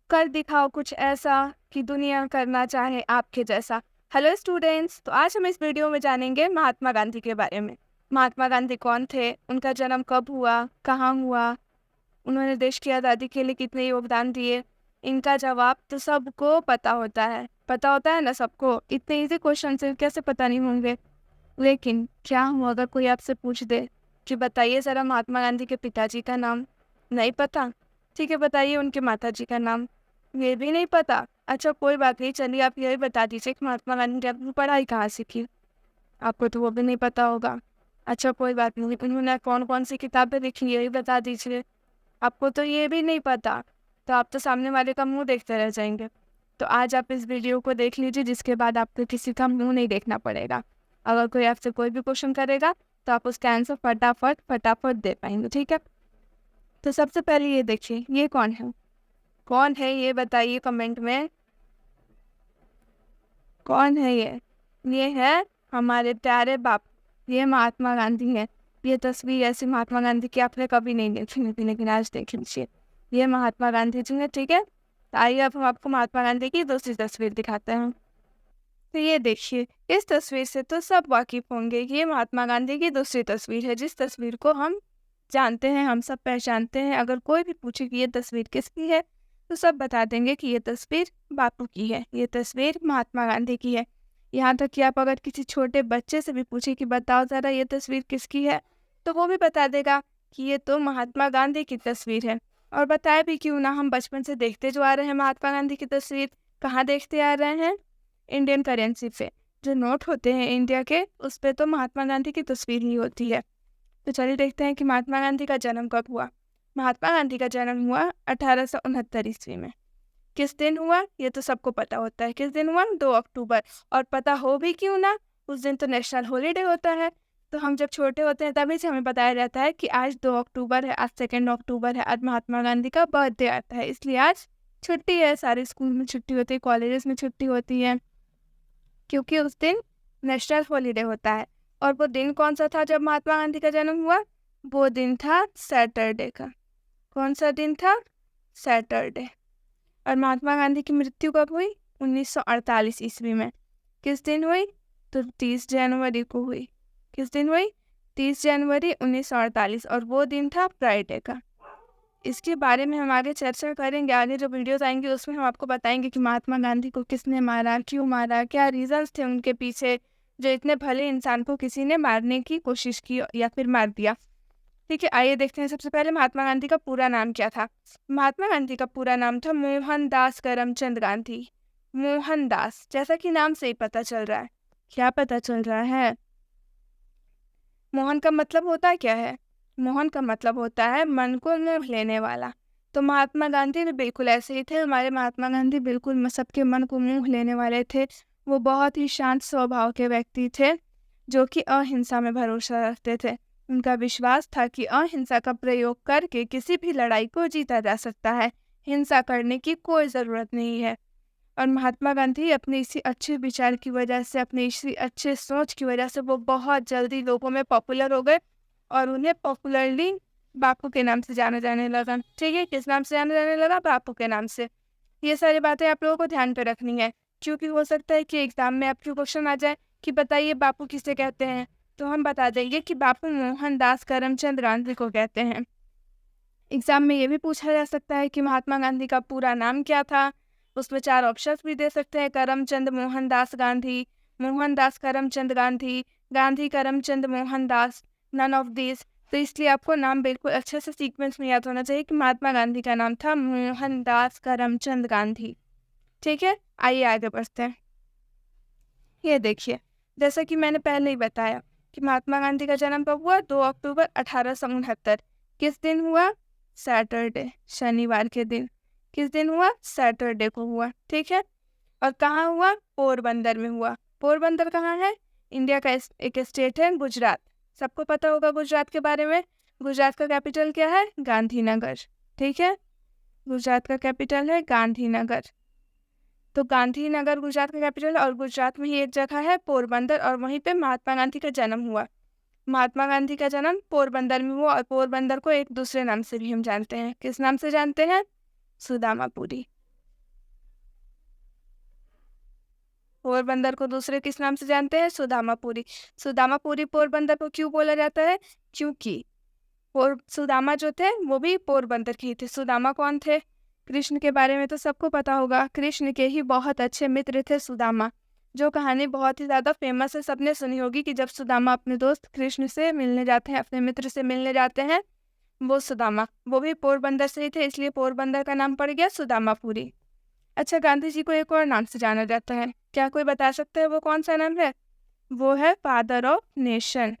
कर दिखाओ कुछ ऐसा कि दुनिया करना चाहे आपके जैसा। हेलो स्टूडेंट्स, तो आज हम इस वीडियो में जानेंगे महात्मा गांधी के बारे में। महात्मा गांधी कौन थे, उनका जन्म कब हुआ, कहाँ हुआ, उन्होंने देश की आज़ादी के लिए कितने योगदान दिए। इनका जवाब तो सबको पता होता है ना सबको। इतने इजी क्वेश्चन से कैसे पता नहीं होंगे। लेकिन क्या हुआ अगर कोई आपसे पूछ दे कि बताइए ज़रा महात्मा गांधी के पिताजी का नाम, नहीं पता? ठीक है, बताइए उनके माताजी का नाम, ये भी नहीं पता। अच्छा कोई बात नहीं, चलिए आप यही बता दीजिए कि महात्मा गांधी ने अपनी पढ़ाई कहाँ सीखी, आपको तो वो भी नहीं पता होगा। अच्छा कोई बात नहीं, उन्होंने कौन कौन सी किताबें लिखी यही बता दीजिए, आपको तो ये भी नहीं पता। तो आप तो सामने वाले का मुंह देखते रह जाएंगे। तो आज आप इस वीडियो को देख लीजिए, जिसके बाद आपको किसी का मुंह नहीं देखना पड़ेगा। अगर कोई आपसे कोई भी क्वेश्चन करेगा तो आप उसका आंसर फटाफट दे पाएंगे, ठीक है। तो सबसे पहले ये देखिए, ये कौन है ये बताइए कमेंट में, कौन है ये है हमारे प्यारे बाप, ये महात्मा गांधी है। ये तस्वीर ऐसी महात्मा गांधी की आपने कभी नहीं देखी थी, लेकिन आज देख लीजिए, ये महात्मा गांधी जी है, ठीक है। तो आइए अब हम आपको महात्मा गांधी की दूसरी तस्वीर दिखाते हैं। तो ये देखिए, इस तस्वीर से तो सब वाकिफ होंगे, ये महात्मा गांधी की दूसरी तस्वीर है, जिस तस्वीर को हम जानते हैं, हम सब पहचानते हैं। अगर कोई भी पूछे कि ये तस्वीर किसकी है तो सब बता देंगे कि ये तस्वीर बापू की है, ये तस्वीर महात्मा गांधी की है। यहाँ तक कि आप अगर किसी छोटे बच्चे से भी पूछे कि बताओ ज़रा ये तस्वीर किसकी है, तो वो भी बता देगा कि ये तो महात्मा गांधी की तस्वीर है। और बताए भी क्यों ना, हम बचपन से देखते जो आ रहे हैं महात्मा गांधी की तस्वीर। कहाँ देखते आ रहे हैं? इंडियन करेंसी पे जो नोट होते हैं इंडिया के, उस पे तो महात्मा गांधी की तस्वीर ही होती है। तो चलिए देखते हैं कि महात्मा गांधी का जन्म कब हुआ। महात्मा गांधी का जन्म हुआ 1869 ईस्वी में। किस दिन हुआ ये तो सबको पता होता है, किस दिन हुआ? 2 अक्टूबर। और पता हो भी क्यों ना, उस दिन तो नेशनल हॉलीडे होता है। तो हम जब छोटे होते हैं तभी से हमें बताया जाता है कि आज 2 अक्टूबर है, आज 2 अक्टूबर है, आज महात्मा गांधी का बर्थडे आता है, इसलिए आज छुट्टी है। सारे स्कूल में छुट्टी होती है, कॉलेजेस में छुट्टी होती है, क्योंकि उस दिन नेशनल हॉलीडे होता है। और वो दिन कौन सा था जब महात्मा गांधी का जन्म हुआ? वो दिन था सैटरडे का। कौन सा दिन था? सैटरडे। और महात्मा गांधी की मृत्यु कब हुई? 1948 ईस्वी में। किस दिन हुई? तो 30 जनवरी को हुई। किस दिन हुई? 30 जनवरी 1948, और वो दिन था फ्राइडे का। इसके बारे में हम आगे चर्चा करेंगे, आगे जो वीडियोस आएंगे उसमें हम आपको बताएंगे कि महात्मा गांधी को किसने मारा, क्यों मारा, क्या रीजंस थे उनके पीछे, जो इतने भले इंसान को किसी ने मारने की कोशिश की या फिर मार दिया। ठीक है, आइए देखते हैं सबसे पहले महात्मा गांधी का पूरा नाम क्या था। महात्मा गांधी का पूरा नाम था मोहनदास करमचंद गांधी। मोहनदास, जैसा कि नाम से ही पता चल रहा है। क्या पता चल रहा है? मोहन का मतलब होता क्या है? मोहन का मतलब होता है मन को मोह लेने वाला। तो महात्मा गांधी भी बिल्कुल ऐसे ही थे। हमारे महात्मा गांधी बिल्कुल सबके मन को मोह लेने वाले थे। वो बहुत ही शांत स्वभाव के व्यक्ति थे, जो कि अहिंसा में भरोसा रखते थे। उनका विश्वास था कि अहिंसा का प्रयोग करके किसी भी लड़ाई को जीता जा सकता है, हिंसा करने की कोई ज़रूरत नहीं है। और महात्मा गांधी अपने इसी अच्छे विचार की वजह से, अपने इसी अच्छे सोच की वजह से वो बहुत जल्दी लोगों में पॉपुलर हो गए, और उन्हें पॉपुलरली बापू के नाम से जाना जाने लगा। ठीक है, किस नाम से जाना जाने लगा? बापू के नाम से। ये सारी बातें आप लोगों को ध्यान पे रखनी है, क्योंकि हो सकता है कि एग्जाम में आपके क्वेश्चन आ जाए कि बताइए बापू किसे कहते हैं, तो हम बता देंगे कि बापू मोहनदास करमचंद गांधी को कहते हैं। एग्जाम में ये भी पूछा जा सकता है कि महात्मा गांधी का पूरा नाम क्या था। उसमें 4 ऑप्शंस भी दे सकते हैं, Karamchand Mohandas Gandhi, Mohandas Karamchand Gandhi, Gandhi Karamchand Mohandas, none of this. तो इसलिए आपको नाम बिल्कुल अच्छे से सीक्वेंस में याद होना चाहिए कि महात्मा गांधी का नाम था मोहनदास करमचंद गांधी। ठीक है, आइए आगे बढ़ते हैं। ये देखिए, जैसा कि मैंने पहले ही बताया कि महात्मा गांधी का जन्म कब हुआ? 2 अक्टूबर 1869। किस दिन हुआ? सैटरडे, शनिवार के दिन। किस दिन हुआ? सैटरडे को हुआ। ठीक है, और कहाँ हुआ? पोरबंदर में हुआ। पोरबंदर कहाँ है? इंडिया का एक स्टेट है, गुजरात। सबको पता होगा गुजरात के बारे में। गुजरात का कैपिटल क्या है? गांधीनगर। ठीक है, गुजरात का कैपिटल है गांधीनगर। तो गांधीनगर गुजरात का कैपिटल है, और गुजरात में ही एक जगह है पोरबंदर, और वहीं पे महात्मा गांधी का जन्म हुआ। महात्मा गांधी का जन्म पोरबंदर में हुआ, और पोरबंदर को एक दूसरे नाम से भी हम जानते हैं। किस नाम से जानते हैं? सुदामापुरी। पोरबंदर को दूसरे किस नाम से जानते हैं? सुदामापुरी। सुदामापुरी पोरबंदर को क्यों बोला जाता है? क्योंकि सुदामा जो थे वो भी पोरबंदर के ही थे। सुदामा कौन थे? कृष्ण के बारे में तो सबको पता होगा, कृष्ण के ही बहुत अच्छे मित्र थे सुदामा। जो कहानी बहुत ही ज़्यादा फेमस है, सबने सुनी होगी कि जब सुदामा अपने दोस्त कृष्ण से मिलने जाते हैं, अपने मित्र से मिलने जाते हैं, वो सुदामा, वो भी पोरबंदर से ही थे, इसलिए पोरबंदर का नाम पड़ गया सुदामापुरी। अच्छा, गांधी जी को एक और नाम से जाना जाता है, क्या कोई बता सकता है वो कौन सा नाम है? वो है फादर ऑफ नेशन।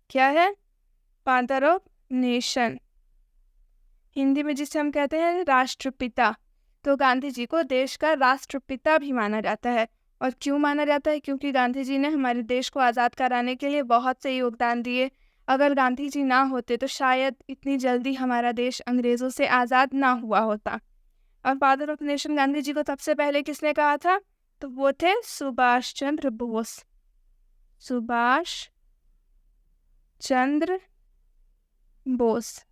क्या है? Father of nation. हिंदी में जिसे हम कहते हैं राष्ट्रपिता। तो गांधी जी को देश का राष्ट्रपिता भी माना जाता है। और क्यों माना जाता है? क्योंकि गांधी जी ने हमारे देश को आज़ाद कराने के लिए बहुत से योगदान दिए। अगर गांधी जी ना होते तो शायद इतनी जल्दी हमारा देश अंग्रेज़ों से आज़ाद ना हुआ होता। और father of nation Gandhi ji को सबसे पहले किसने कहा था? तो वो थे सुभाष चंद्र बोस। सुभाष चंद्र बोस,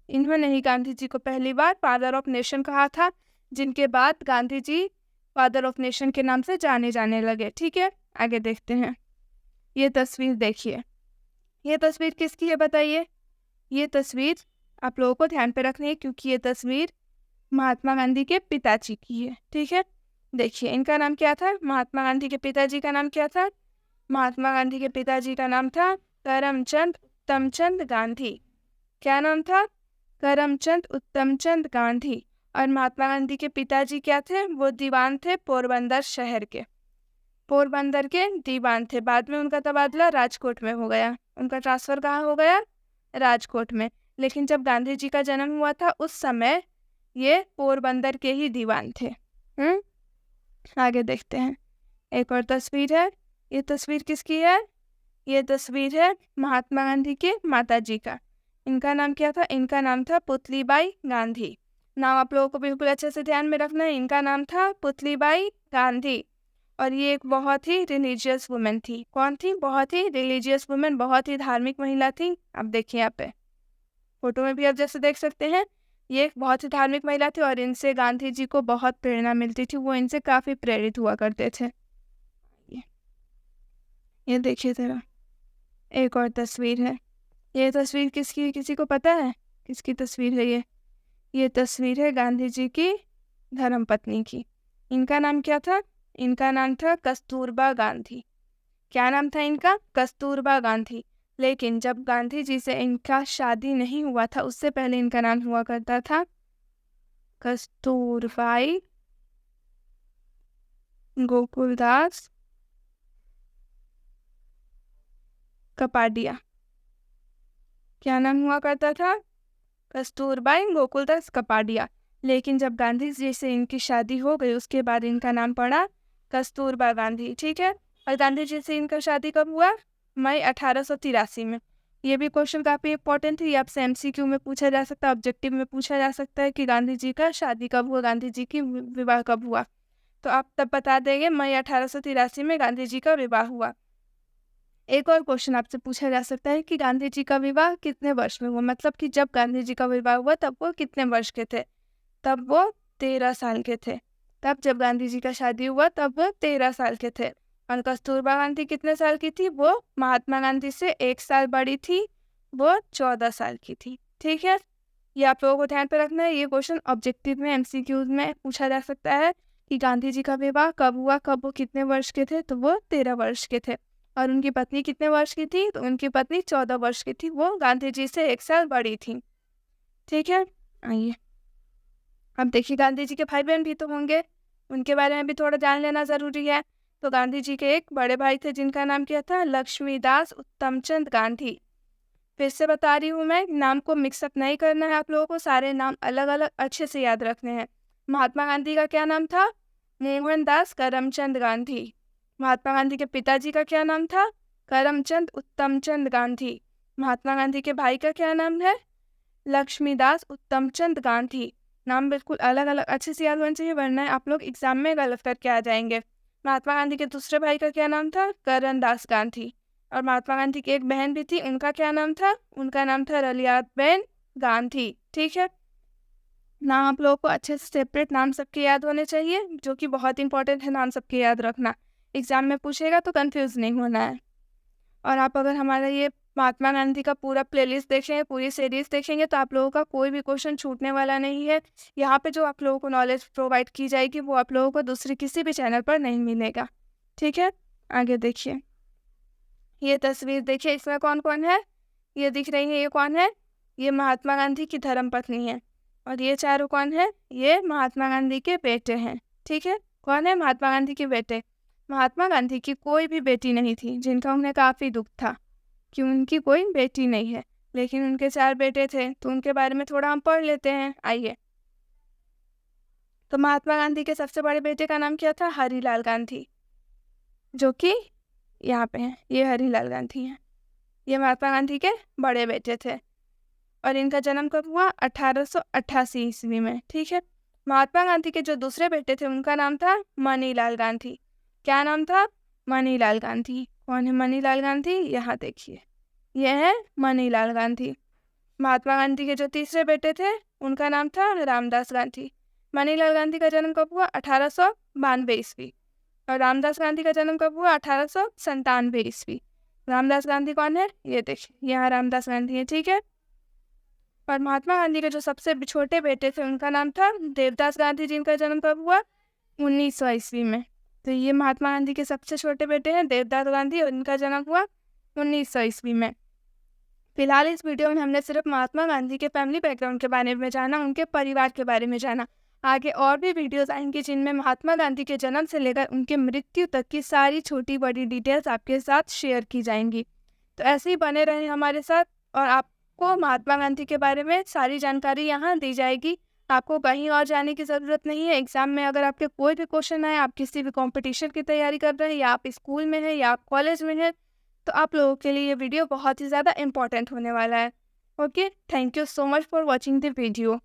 इन्होंने ही गांधी जी को पहली बार फादर ऑफ नेशन कहा था, जिनके बाद Gandhi ji father of nation के नाम से जाने जाने लगे। ठीक है, आगे देखते हैं। ये तस्वीर देखिए, ये तस्वीर किसकी है बताइए? ये तस्वीर आप लोगों को ध्यान पे रखनी है, क्योंकि ये तस्वीर महात्मा गांधी के पिताजी की है। ठीक है, देखिए इनका नाम क्या था? महात्मा गांधी के पिताजी का नाम क्या था? महात्मा गांधी के पिताजी का नाम था करमचंद उत्तमचंद गांधी। क्या नाम था? करमचंद उत्तमचंद गांधी। और महात्मा गांधी के पिताजी क्या थे? वो दीवान थे पोरबंदर शहर के, पोरबंदर के दीवान थे। बाद में उनका तबादला राजकोट में हो गया, उनका ट्रांसफ़र कहाँ हो गया? राजकोट में। लेकिन जब गांधी जी का जन्म हुआ था उस समय ये पोरबंदर के ही दीवान थे। आगे देखते हैं। एक और तस्वीर है, ये तस्वीर किसकी है? ये तस्वीर है महात्मा गांधी के माताजी का। इनका नाम क्या था? इनका नाम था पुतलीबाई गांधी। नाम आप लोगों को बिल्कुल अच्छे से ध्यान में रखना है, इनका नाम था पुतलीबाई गांधी। और ये एक बहुत ही रिलीजियस वुमेन थी। कौन थी? बहुत ही रिलीजियस वुमेन, बहुत ही धार्मिक महिला थी। आप देखिए यहाँ पे फोटो में भी आप जैसे देख सकते हैं, ये एक बहुत ही धार्मिक महिला थी और इनसे गांधी जी को बहुत प्रेरणा मिलती थी, वो इनसे काफ़ी प्रेरित हुआ करते थे। ये देखिए ज़रा, एक और तस्वीर है। ये तस्वीर किसकी है? किसी को पता है किसकी तस्वीर है ये? ये तस्वीर है गांधी जी की धर्मपत्नी की। इनका नाम क्या था? इनका नाम था कस्तूरबा गांधी। क्या नाम था इनका? कस्तूरबा गांधी। लेकिन जब गांधी जी से इनका शादी नहीं हुआ था, उससे पहले इनका नाम हुआ करता था कस्तूरबाई गोकुलदास कपाडिया। क्या नाम हुआ करता था? कस्तूरबाई गोकुलदास कपाडिया। लेकिन जब गांधी जी से इनकी शादी हो गई उसके बाद इनका नाम पड़ा कस्तूरबा गांधी। ठीक है, और गांधी जी से इनका शादी कब हुआ? मई 1883 में। ये भी क्वेश्चन काफ़ी इंपॉर्टेंट है, ये आपसे एमसीक्यू में पूछा जा सकता है, ऑब्जेक्टिव में पूछा जा सकता है कि गांधी जी का शादी कब हुआ, गांधी जी की विवाह कब हुआ। तो आप तब बता देंगे मई 1883 में गांधी जी का विवाह हुआ। एक और क्वेश्चन आपसे पूछा जा सकता है कि गांधी जी का विवाह कितने वर्ष में हुआ, मतलब कि जब गांधी जी का विवाह हुआ तब वो कितने वर्ष के थे? तब वो 13 साल के थे। तब जब गांधी जी का शादी हुआ तब वो 13 साल के थे। और कस्तूरबा गांधी कितने साल की थी? वो महात्मा गांधी से 1 साल बड़ी थी, वो 14 साल की थी। ठीक है, ये आप लोगों को ध्यान पे रखना है। ये क्वेश्चन ऑब्जेक्टिव में एमसीक्यूज में पूछा जा सकता है कि गांधी जी का विवाह कब हुआ, कब वो कितने वर्ष के थे? तो वो 13 वर्ष के थे। और उनकी पत्नी कितने वर्ष की थी? तो उनकी पत्नी 14 वर्ष की थी, वो गांधी जी से 1 साल बड़ी थी। ठीक है, आइए अब देखिए, गांधी जी के भाई बहन भी तो होंगे, उनके बारे में भी थोड़ा जान लेना ज़रूरी है। तो गांधी जी के एक बड़े भाई थे जिनका नाम क्या था? लक्ष्मीदास उत्तमचंद गांधी। फिर से बता रही हूँ मैं, नाम को मिक्सअप नहीं करना है आप लोगों को, सारे नाम अलग अलग अच्छे से याद रखने हैं। महात्मा गांधी का क्या नाम था? मोहनदास करमचंद गांधी। महात्मा गांधी के पिताजी का क्या नाम था? करमचंद उत्तमचंद गांधी। महात्मा गांधी के भाई का क्या नाम है? लक्ष्मीदास उत्तमचंद गांधी। नाम बिल्कुल अलग अलग अच्छे से याद होना चाहिए, वरना आप लोग एग्जाम में गलत करके आ जाएंगे। महात्मा गांधी के दूसरे भाई का क्या नाम था? करनदास गांधी। और महात्मा गांधी की एक बहन भी थी, उनका क्या नाम था? उनका नाम था रलियाबेन गांधी। ठीक है, ना आप लोगों को अच्छे से सेपरेट नाम सबके याद होने चाहिए, जो कि बहुत इंपॉर्टेंट है नाम सबके याद रखना। एग्ज़ाम में पूछेगा तो कंफ्यूज नहीं होना है। और आप अगर हमारा ये महात्मा गांधी का पूरा प्लेलिस्ट देखेंगे, पूरी सीरीज़ देखेंगे, तो आप लोगों का कोई भी क्वेश्चन छूटने वाला नहीं है। यहाँ पे जो आप लोगों को नॉलेज प्रोवाइड की जाएगी वो आप लोगों को दूसरे किसी भी चैनल पर नहीं मिलेगा। ठीक है, आगे देखिए। ये तस्वीर देखिए, इसमें कौन कौन है? ये दिख रही है, ये कौन है? ये महात्मा गांधी की धर्मपत्नी है। और ये चारों कौन है? ये महात्मा गांधी के बेटे हैं। ठीक है, कौन है? महात्मा गांधी के बेटे। महात्मा गांधी की कोई भी बेटी नहीं थी, जिनका उन्हें काफ़ी दुख था कि उनकी कोई बेटी नहीं है, लेकिन उनके 4 बेटे थे, तो उनके बारे में थोड़ा हम पढ़ लेते हैं। आइए। तो महात्मा गांधी के सबसे बड़े बेटे का नाम क्या था? हरिलाल गांधी, जो कि यहाँ पे हैं। ये हरिलाल गांधी हैं। ये महात्मा गांधी के बड़े बेटे थे और इनका जन्म कब हुआ? 1888 ईस्वी में। ठीक है। महात्मा गांधी के जो दूसरे बेटे थे उनका नाम था मनीलाल गांधी। क्या नाम था? मनीलाल गांधी। कौन है मनीलाल गांधी? यहाँ देखिए, यह है मनीलाल गांधी। महात्मा गांधी के जो तीसरे बेटे थे उनका नाम था रामदास गांधी। मनीलाल गांधी का जन्म कब हुआ? 1892 ईस्वी। और रामदास गांधी का जन्म कब हुआ? 1897 ईस्वी। रामदास गांधी कौन है? ये देखिए, यहाँ रामदास गांधी है। ठीक है। और महात्मा गांधी के जो सबसे छोटे बेटे थे उनका नाम था देवदास गांधी, जिनका जन्म कब हुआ? 1900 ईस्वी में। तो ये महात्मा गांधी के सबसे छोटे बेटे हैं देवदास गांधी और इनका जन्म हुआ 1900 ईस्वी में। फिलहाल इस वीडियो में हमने सिर्फ महात्मा गांधी के फैमिली बैकग्राउंड के बारे में जाना, उनके परिवार के बारे में जाना। आगे और भी वीडियोस आएंगी जिनमें महात्मा गांधी के जन्म से लेकर उनके मृत्यु तक की सारी छोटी बड़ी डिटेल्स आपके साथ शेयर की जाएंगी। तो ऐसे ही बने रहें हमारे साथ और आपको महात्मा गांधी के बारे में सारी जानकारी यहाँ दी जाएगी। आपको कहीं और जाने की ज़रूरत नहीं है। एग्ज़ाम में अगर आपके कोई भी क्वेश्चन आए, आप किसी भी कॉम्पिटिशन की तैयारी कर रहे हैं या आप स्कूल में हैं या आप कॉलेज में हैं, तो आप लोगों के लिए ये वीडियो बहुत ही ज़्यादा इम्पॉर्टेंट होने वाला है। Okay, thank you so much for watching the video.